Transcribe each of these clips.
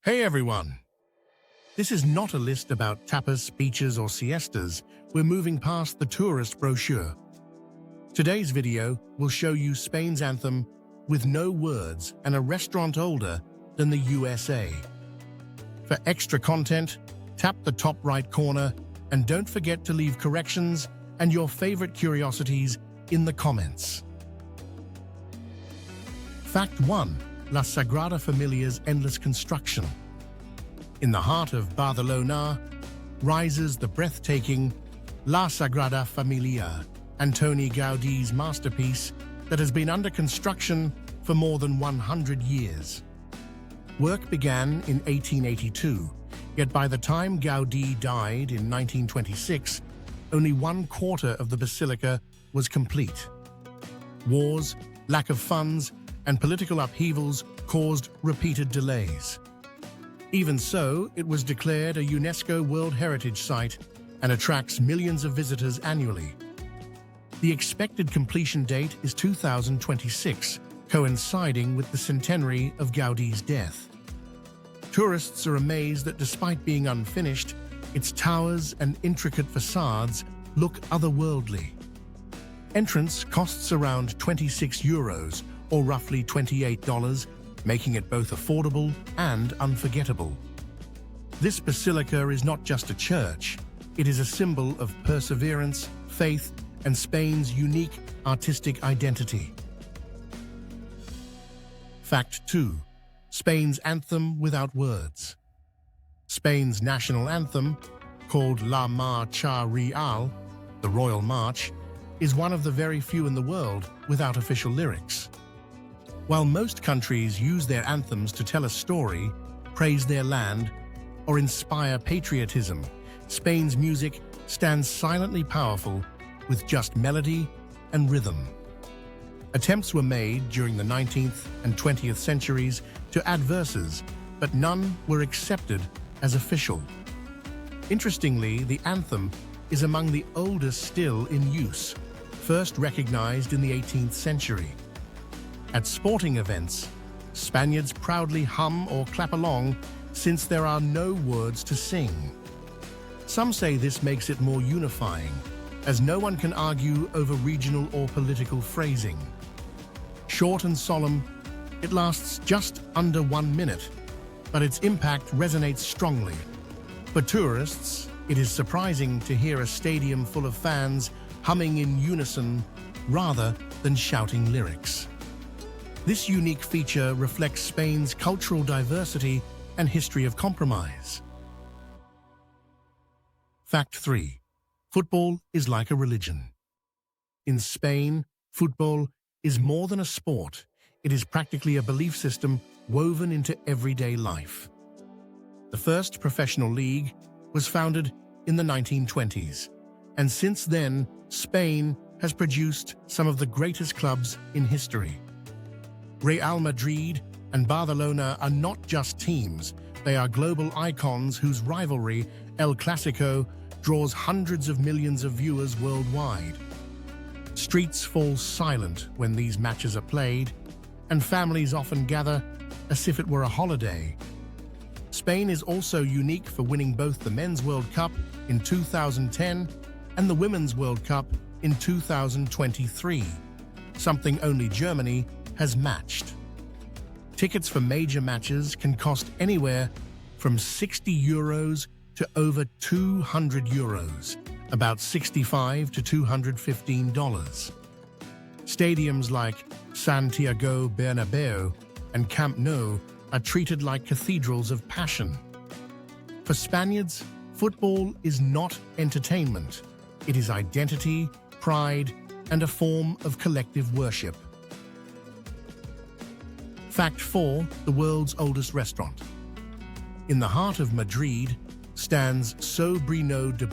Hey everyone! This is not a list about tapas, beaches, or siestas. We're moving past the tourist brochure. Today's video will show you Spain's anthem with no words and a restaurant older than the USA. For extra content, tap the top right corner and don't forget to leave corrections and your favorite curiosities in the comments. Fact 1. La Sagrada Familia's endless construction. In the heart of Barcelona rises the breathtaking La Sagrada Familia, Antoni Gaudi's masterpiece that has been under construction for more than 100 years. Work began in 1882, yet by the time Gaudi died in 1926, only 1/4 of the basilica was complete. Wars, lack of funds, and political upheavals caused repeated delays. Even so, it was declared a UNESCO World Heritage Site and attracts millions of visitors annually. The expected completion date is 2026, coinciding with the centenary of Gaudi's death. Tourists are amazed that despite being unfinished, its towers and intricate facades look otherworldly. Entrance costs around €26, or roughly $28, making it both affordable and unforgettable. This basilica is not just a church, it is a symbol of perseverance, faith, and Spain's unique artistic identity. Fact 2. Spain's anthem without words. Spain's national anthem, called La Marcha Real, the Royal March, is one of the very few in the world without official lyrics. While most countries use their anthems to tell a story, praise their land, or inspire patriotism, Spain's music stands silently powerful with just melody and rhythm. Attempts were made during the 19th and 20th centuries to add verses, but none were accepted as official. Interestingly, the anthem is among the oldest still in use, first recognized in the 18th century. At sporting events, Spaniards proudly hum or clap along since there are no words to sing. Some say this makes it more unifying, as no one can argue over regional or political phrasing. Short and solemn, it lasts just under 1 minute, but its impact resonates strongly. For tourists, it is surprising to hear a stadium full of fans humming in unison rather than shouting lyrics. This unique feature reflects Spain's cultural diversity and history of compromise. Fact 3. Football is like a religion. In Spain, football is more than a sport. It is practically a belief system woven into everyday life. The first professional league was founded in the 1920s, and since then, Spain has produced some of the greatest clubs in history. Real Madrid and Barcelona are not just teams, they are global icons whose rivalry, El Clásico, draws hundreds of millions of viewers worldwide. Streets fall silent when these matches are played, and families often gather as if it were a holiday. Spain is also unique for winning both the Men's World Cup in 2010 and the Women's World Cup in 2023, something only Germany has matched. Tickets for major matches can cost anywhere from €60 to over €200, about $65 to $215. Stadiums like Santiago Bernabéu and Camp Nou are treated like cathedrals of passion. For Spaniards, football is not entertainment. It is identity, pride, and a form of collective worship. Fact 4. The world's oldest restaurant. In the heart of Madrid stands Sobrino de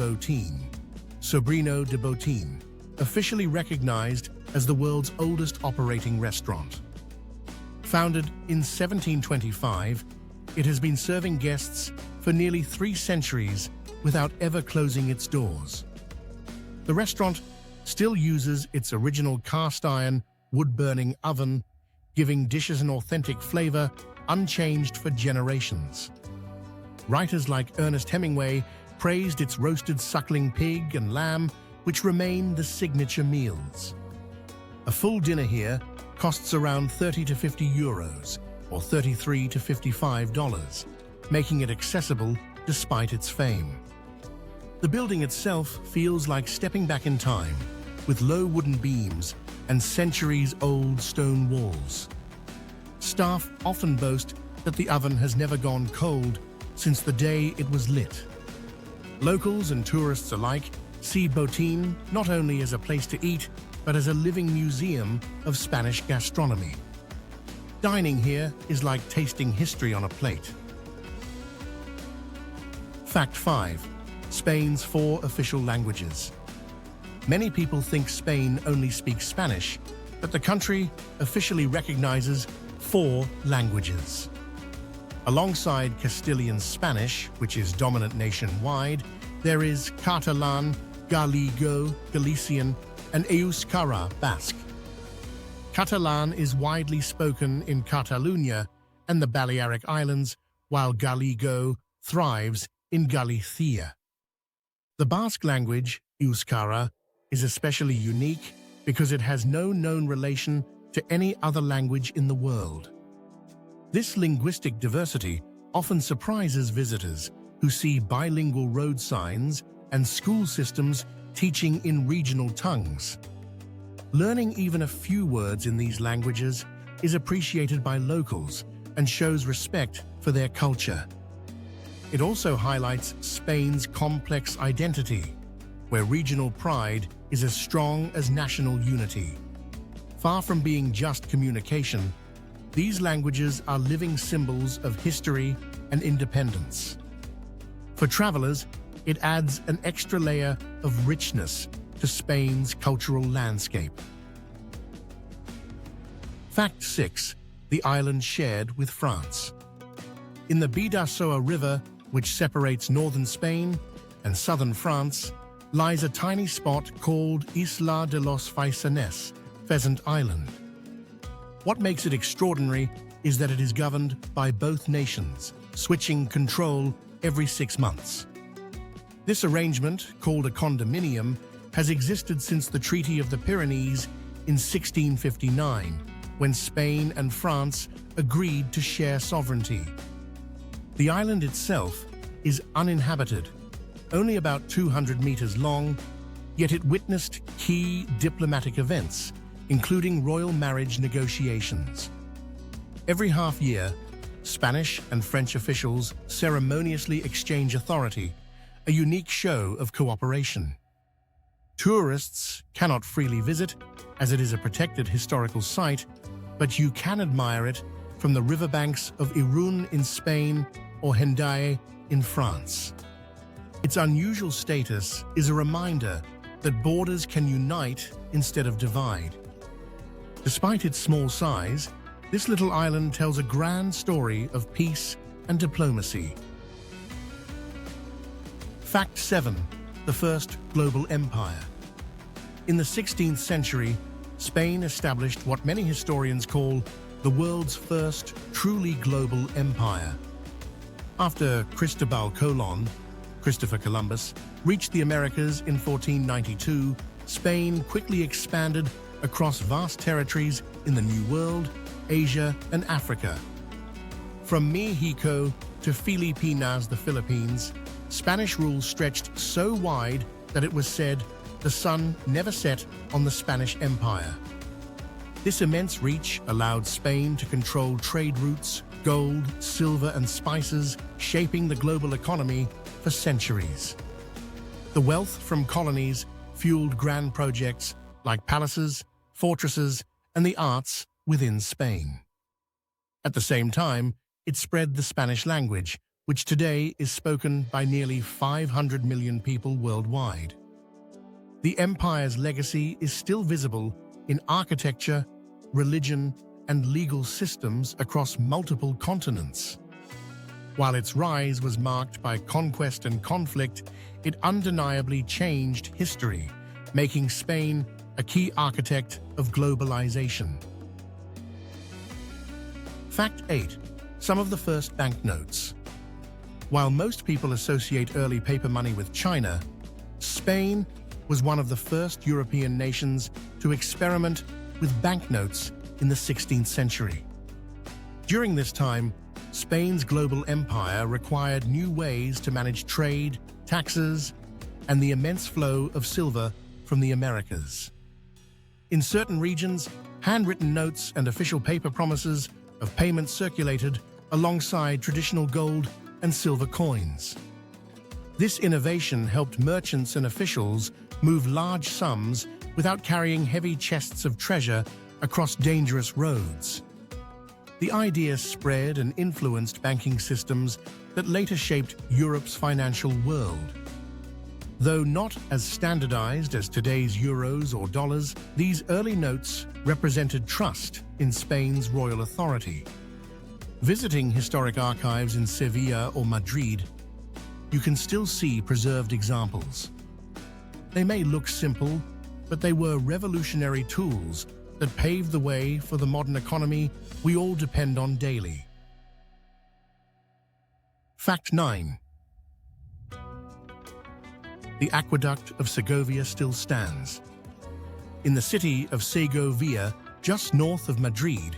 Botín, officially recognized as the world's oldest operating restaurant. Founded in 1725, it has been serving guests for nearly 3 centuries without ever closing its doors. The restaurant still uses its original cast-iron, wood-burning oven, giving dishes an authentic flavor unchanged for generations. Writers like Ernest Hemingway praised its roasted suckling pig and lamb, which remain the signature meals. A full dinner here costs around 30 to 50 euros, or $33 to $55, making it accessible despite its fame. The building itself feels like stepping back in time, with low wooden beams and centuries-old stone walls. Staff often boast that the oven has never gone cold since the day it was lit. Locals and tourists alike see Botín not only as a place to eat, but as a living museum of Spanish gastronomy. Dining here is like tasting history on a plate. Fact 5. Spain's 4 official languages. Many people think Spain only speaks Spanish, but the country officially recognizes 4 languages. Alongside Castilian Spanish, which is dominant nationwide, there is Catalan, Gallego, Galician, and Euskara Basque. Catalan is widely spoken in Catalonia and the Balearic Islands, while Gallego thrives in Galicia. The Basque language, Euskara, is especially unique because it has no known relation to any other language in the world. This linguistic diversity often surprises visitors who see bilingual road signs and school systems teaching in regional tongues. Learning even a few words in these languages is appreciated by locals and shows respect for their culture. It also highlights Spain's complex identity, where regional pride is as strong as national unity. Far from being just communication, these languages are living symbols of history and independence. For travelers, it adds an extra layer of richness to Spain's cultural landscape. Fact 6. The island shared with France. In the Bidassoa River, which separates northern Spain and southern France, lies a tiny spot called Isla de los Faisanes, Pheasant Island. What makes it extraordinary is that it is governed by both nations, switching control every 6 months. This arrangement, called a condominium, has existed since the Treaty of the Pyrenees in 1659, when Spain and France agreed to share sovereignty. The island itself is uninhabited, only about 200 meters long, yet it witnessed key diplomatic events, including royal marriage negotiations. Every half year, Spanish and French officials ceremoniously exchange authority, a unique show of cooperation. Tourists cannot freely visit, as it is a protected historical site, but you can admire it from the riverbanks of Irún in Spain or Hendaye in France. Its unusual status is a reminder that borders can unite instead of divide. Despite its small size, this little island tells a grand story of peace and diplomacy. Fact 7. The first global empire. In the 16th century, Spain established what many historians call the world's first truly global empire. After Cristobal Colon, Christopher Columbus, reached the Americas in 1492, Spain quickly expanded across vast territories in the New World, Asia, and Africa. From Mexico to Filipinas, the Philippines, Spanish rule stretched so wide that it was said the sun never set on the Spanish Empire. This immense reach allowed Spain to control trade routes, gold, silver, and spices, shaping the global economy for centuries. The wealth from colonies fueled grand projects like palaces, fortresses, and the arts within Spain. At the same time, it spread the Spanish language, which today is spoken by nearly 500 million people worldwide. The empire's legacy is still visible in architecture, religion, and legal systems across multiple continents. While its rise was marked by conquest and conflict, it undeniably changed history, making Spain a key architect of globalization. Fact 8. some of the first banknotes. While most people associate early paper money with China, Spain was one of the first European nations to experiment with banknotes in the 16th century. During this time, Spain's global empire required new ways to manage trade, taxes, and the immense flow of silver from the Americas. In certain regions, handwritten notes and official paper promises of payment circulated alongside traditional gold and silver coins. This innovation helped merchants and officials move large sums without carrying heavy chests of treasure across dangerous roads. The idea spread and influenced banking systems that later shaped Europe's financial world. Though not as standardized as today's euros or dollars, these early notes represented trust in Spain's royal authority. Visiting historic archives in Sevilla or Madrid, you can still see preserved examples. They may look simple, but they were revolutionary tools that paved the way for the modern economy we all depend on daily. Fact 9. The aqueduct of Segovia still stands. In the city of Segovia, just north of Madrid,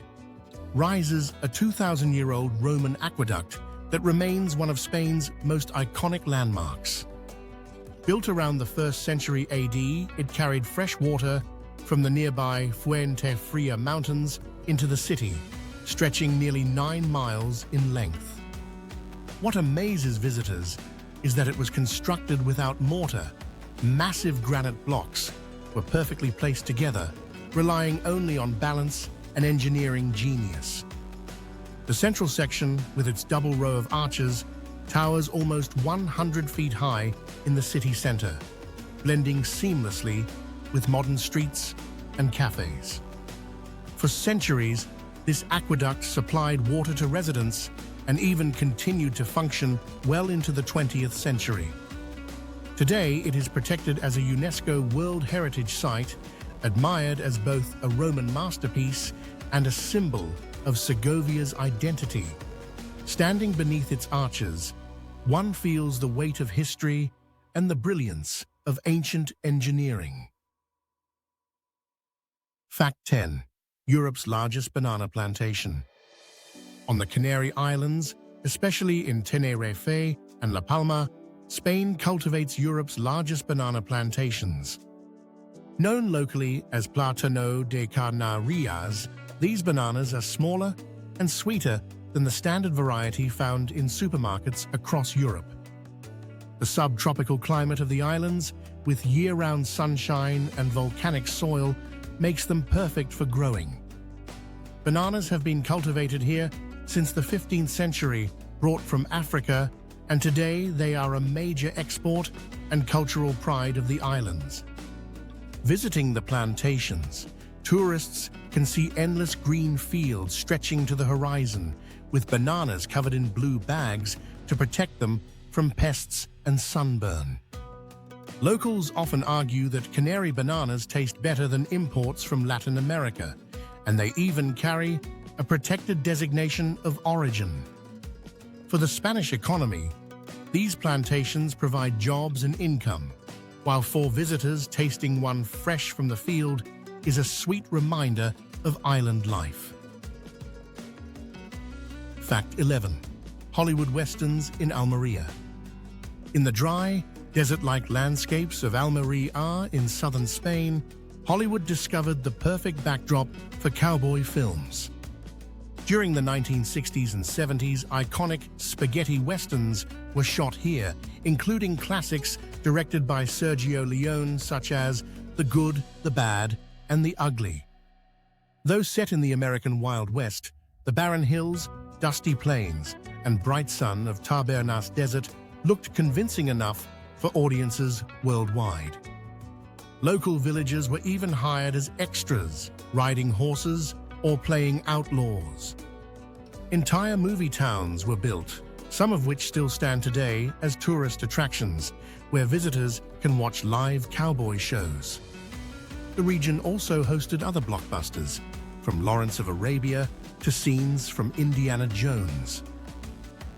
rises a 2,000-year-old Roman aqueduct that remains one of Spain's most iconic landmarks. Built around the 1st century AD, it carried fresh water from the nearby Fuente Fria mountains into the city, stretching nearly 9 miles in length. What amazes visitors is that it was constructed without mortar. Massive granite blocks were perfectly placed together, relying only on balance and engineering genius. The central section, with its double row of arches, towers almost 100 feet high in the city center, blending seamlessly with modern streets and cafes. For centuries, this aqueduct supplied water to residents and even continued to function well into the 20th century. Today, it is protected as a UNESCO World Heritage Site, admired as both a Roman masterpiece and a symbol of Segovia's identity. Standing beneath its arches, one feels the weight of history and the brilliance of ancient engineering. Fact 10. Europe's largest banana plantation. On the Canary Islands, especially in Tenerife and La Palma, Spain cultivates Europe's largest banana plantations. Known locally as Plátano de Canarias, these bananas are smaller and sweeter than the standard variety found in supermarkets across Europe. The subtropical climate of the islands, with year-round sunshine and volcanic soil, makes them perfect for growing. Bananas have been cultivated here since the 15th century, brought from Africa, and today they are a major export and cultural pride of the islands. Visiting the plantations, tourists can see endless green fields stretching to the horizon, with bananas covered in blue bags to protect them from pests and sunburn. Locals often argue that Canary bananas taste better than imports from Latin America, and they even carry a protected designation of origin. For the Spanish economy, these plantations provide jobs and income, while for visitors, tasting one fresh from the field is a sweet reminder of island life. Fact 11. Hollywood westerns in Almería. In the dry, desert-like landscapes of Almería in southern Spain, Hollywood discovered the perfect backdrop for cowboy films. During the 1960s and 70s, iconic spaghetti westerns were shot here, including classics directed by Sergio Leone such as The Good, the Bad, and the Ugly. Though set in the American Wild West, the barren hills, dusty plains, and bright sun of Tabernas Desert looked convincing enough for audiences worldwide. Local villagers were even hired as extras, riding horses or playing outlaws. Entire movie towns were built, some of which still stand today as tourist attractions, where visitors can watch live cowboy shows. The region also hosted other blockbusters, from Lawrence of Arabia to scenes from Indiana Jones.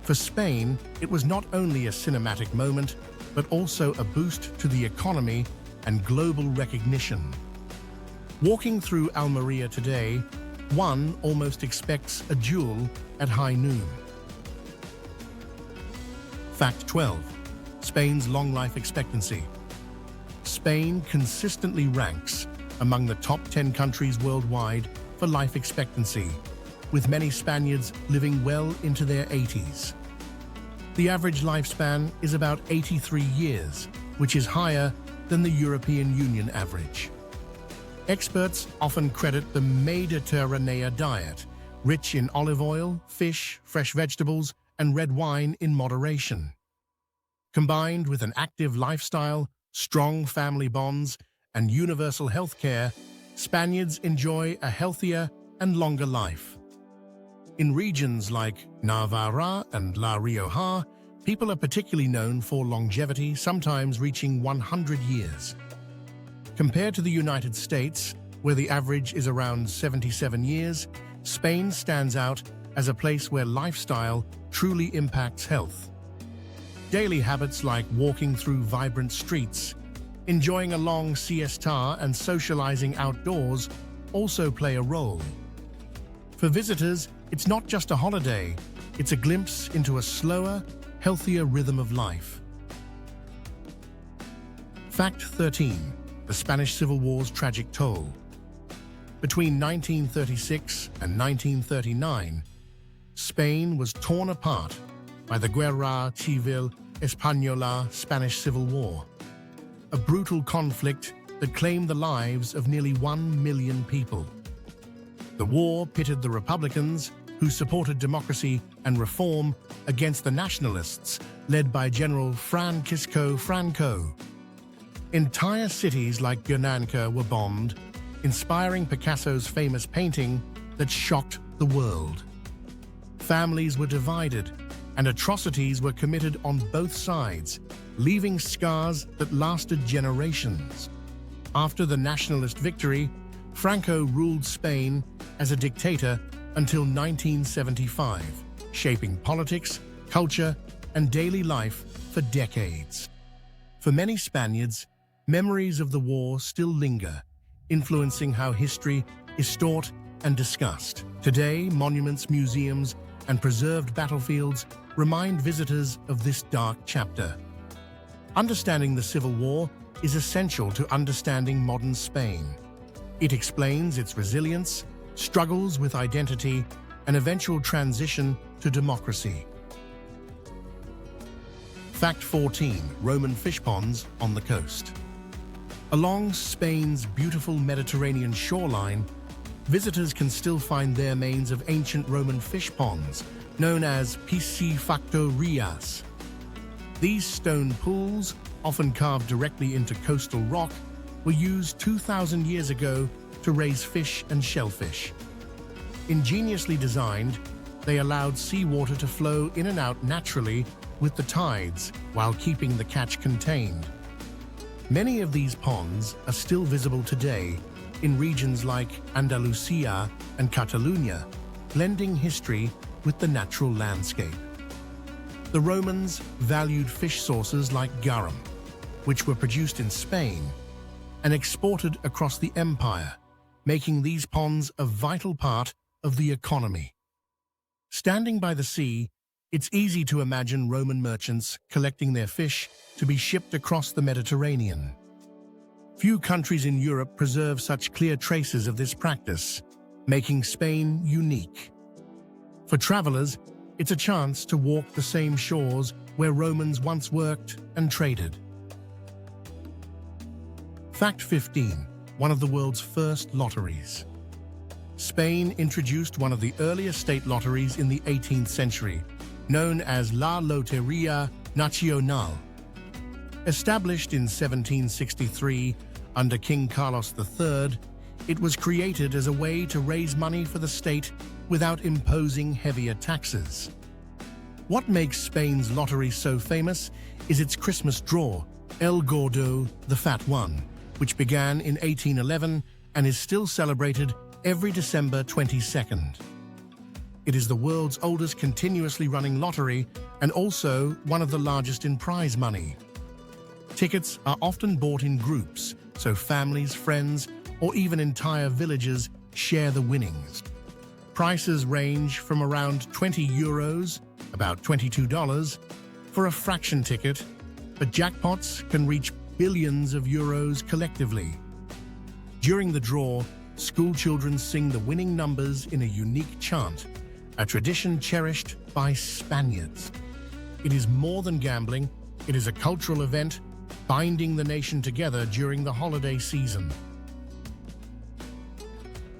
For Spain, it was not only a cinematic moment, but also a boost to the economy and global recognition. Walking through Almería today, one almost expects a duel at high noon. Fact 12. Spain's long life expectancy. Spain consistently ranks among the top 10 countries worldwide for life expectancy, with many Spaniards living well into their 80s. The average lifespan is about 83 years, which is higher than the European Union average. Experts often credit the Mediterranean diet, rich in olive oil, fish, fresh vegetables, and red wine in moderation. Combined with an active lifestyle, strong family bonds, and universal health care, Spaniards enjoy a healthier and longer life. In regions like Navarra and La Rioja, people are particularly known for longevity, sometimes reaching 100 years. Compared to the United States, where the average is around 77 years, Spain stands out as a place where lifestyle truly impacts health. Daily habits like walking through vibrant streets, enjoying a long siesta, and socializing outdoors also play a role. For visitors, it's not just a holiday, it's a glimpse into a slower, healthier rhythm of life. Fact 13. The Spanish Civil War's tragic toll. Between 1936 and 1939, Spain was torn apart by the Guerra Civil Española, Spanish Civil War, a brutal conflict that claimed the lives of nearly 1 million people. The war pitted the Republicans, who supported democracy and reform, against the nationalists, led by General Francisco Franco. Entire cities like Guernica were bombed, inspiring Picasso's famous painting that shocked the world. Families were divided, and atrocities were committed on both sides, leaving scars that lasted generations. After the nationalist victory, Franco ruled Spain as a dictator until 1975, shaping politics, culture, and daily life for decades. For many Spaniards, memories of the war still linger, influencing how history is taught and discussed. Today, monuments, museums, and preserved battlefields remind visitors of this dark chapter. Understanding the Civil War is essential to understanding modern Spain. It explains its resilience, struggles with identity, and eventual transition to democracy. Fact 14. Roman fish ponds on the coast. Along Spain's beautiful Mediterranean shoreline, visitors can still find their remains of ancient Roman fish ponds, known as piscifactorías. These stone pools, often carved directly into coastal rock, were used 2,000 years ago to raise fish and shellfish. Ingeniously designed, they allowed seawater to flow in and out naturally with the tides while keeping the catch contained. Many of these ponds are still visible today in regions like Andalusia and Catalonia, blending history with the natural landscape. The Romans valued fish sources like garum, which were produced in Spain and exported across the empire, making these ponds a vital part of the economy. Standing by the sea, it's easy to imagine Roman merchants collecting their fish to be shipped across the Mediterranean. Few countries in Europe preserve such clear traces of this practice, making Spain unique. For travelers, it's a chance to walk the same shores where Romans once worked and traded. Fact 15. One of the world's first lotteries. Spain introduced one of the earliest state lotteries in the 18th century, known as La Lotería Nacional. Established in 1763 under King Carlos III, it was created as a way to raise money for the state without imposing heavier taxes. What makes Spain's lottery so famous is its Christmas draw, El Gordo, the Fat One, which began in 1811 and is still celebrated every December 22nd. It is the world's oldest continuously running lottery and also one of the largest in prize money. Tickets are often bought in groups, so families, friends, or even entire villages share the winnings. Prices range from around €20, about $22, for a fraction ticket, but jackpots can reach billions of euros collectively. During the draw, school children sing the winning numbers in a unique chant, a tradition cherished by Spaniards. It is more than gambling, it is a cultural event binding the nation together during the holiday season.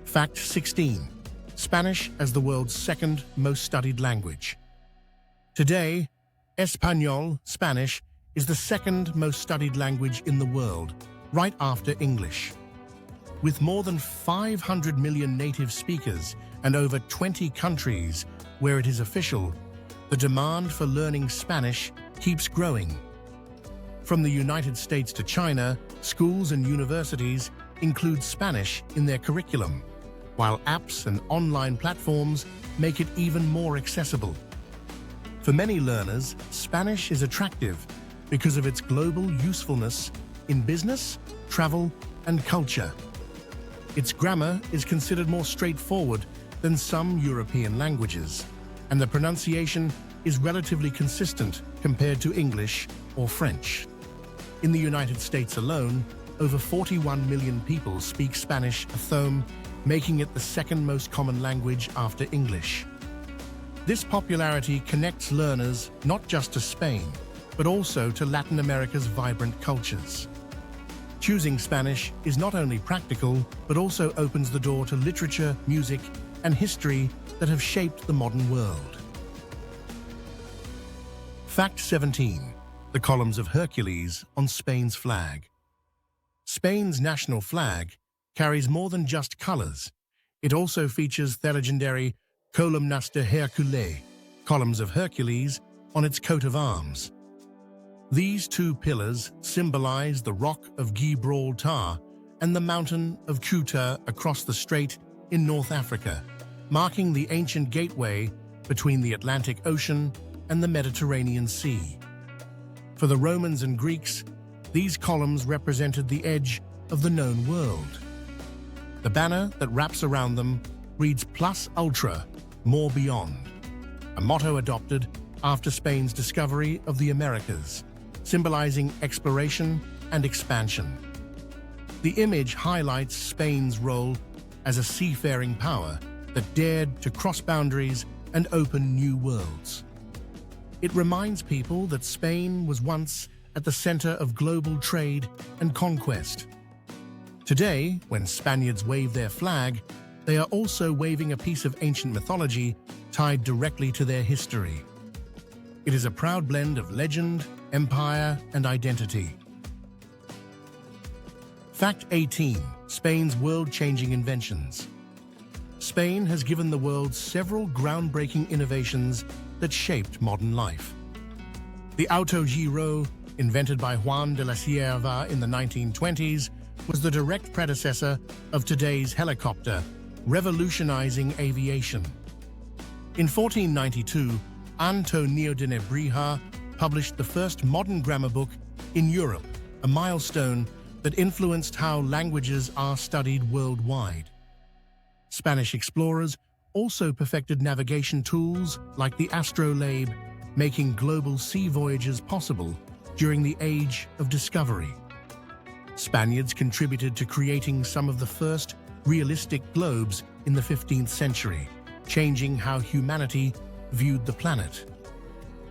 Fact 16. Spanish as the world's second most studied language. Today, Español, Spanish, is the second most studied language in the world, right after English. With more than 500 million native speakers and over 20 countries where it is official, the demand for learning Spanish keeps growing. From the United States to China, schools and universities include Spanish in their curriculum, while apps and online platforms make it even more accessible. For many learners, Spanish is attractive because of its global usefulness in business, travel, and culture. Its grammar is considered more straightforward than some European languages, and the pronunciation is relatively consistent compared to English or French. In the United States alone, over 41 million people speak Spanish at home, making it the second most common language after English. This popularity connects learners not just to Spain, but also to Latin America's vibrant cultures. Choosing Spanish is not only practical, but also opens the door to literature, music, and history that have shaped the modern world. Fact 17. The columns of Hercules on Spain's flag. Spain's national flag carries more than just colors. It also features the legendary Columnas de Hercules, columns of Hercules, on its coat of arms. These two pillars symbolize the Rock of Gibraltar and the mountain of Ceuta across the strait in North Africa, marking the ancient gateway between the Atlantic Ocean and the Mediterranean Sea. For the Romans and Greeks, these columns represented the edge of the known world. The banner that wraps around them reads Plus Ultra, more beyond, a motto adopted after Spain's discovery of the Americas, symbolizing exploration and expansion. The image highlights Spain's role as a seafaring power that dared to cross boundaries and open new worlds. It reminds people that Spain was once at the center of global trade and conquest. Today, when Spaniards wave their flag, they are also waving a piece of ancient mythology tied directly to their history. It is a proud blend of legend, empire, and identity. Fact 18. Spain's world-changing inventions. Spain has given the world several groundbreaking innovations that shaped modern life. The autogiro, invented by Juan de la Cierva in the 1920s, was the direct predecessor of today's helicopter, revolutionizing aviation. In 1492, Antonio de Nebrija published the first modern grammar book in Europe, a milestone that influenced how languages are studied worldwide. Spanish explorers also perfected navigation tools like the astrolabe, making global sea voyages possible during the Age of Discovery. Spaniards contributed to creating some of the first realistic globes in the 15th century, changing how humanity viewed the planet.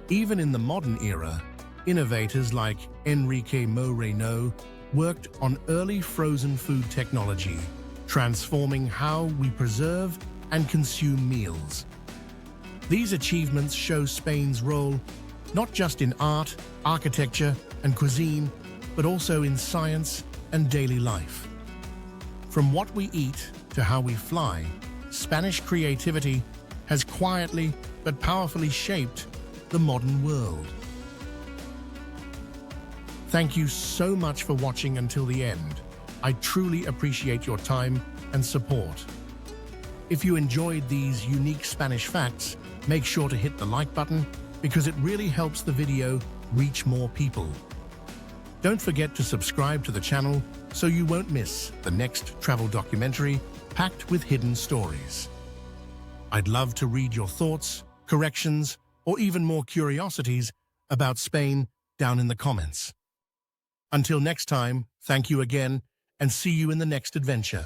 Even in the modern era, innovators like Enrique Moreno worked on early frozen food technology, transforming how we preserve and consume meals. These achievements show Spain's role not just in art, architecture, and cuisine, but also in science and daily life. From what we eat to how we fly, Spanish creativity has quietly but powerfully shaped the modern world. Thank you so much for watching until the end. I truly appreciate your time and support. If you enjoyed these unique Spanish facts, make sure to hit the like button because it really helps the video reach more people. Don't forget to subscribe to the channel so you won't miss the next travel documentary packed with hidden stories. I'd love to read your thoughts, corrections, or even more curiosities about Spain down in the comments. Until next time, thank you again and see you in the next adventure.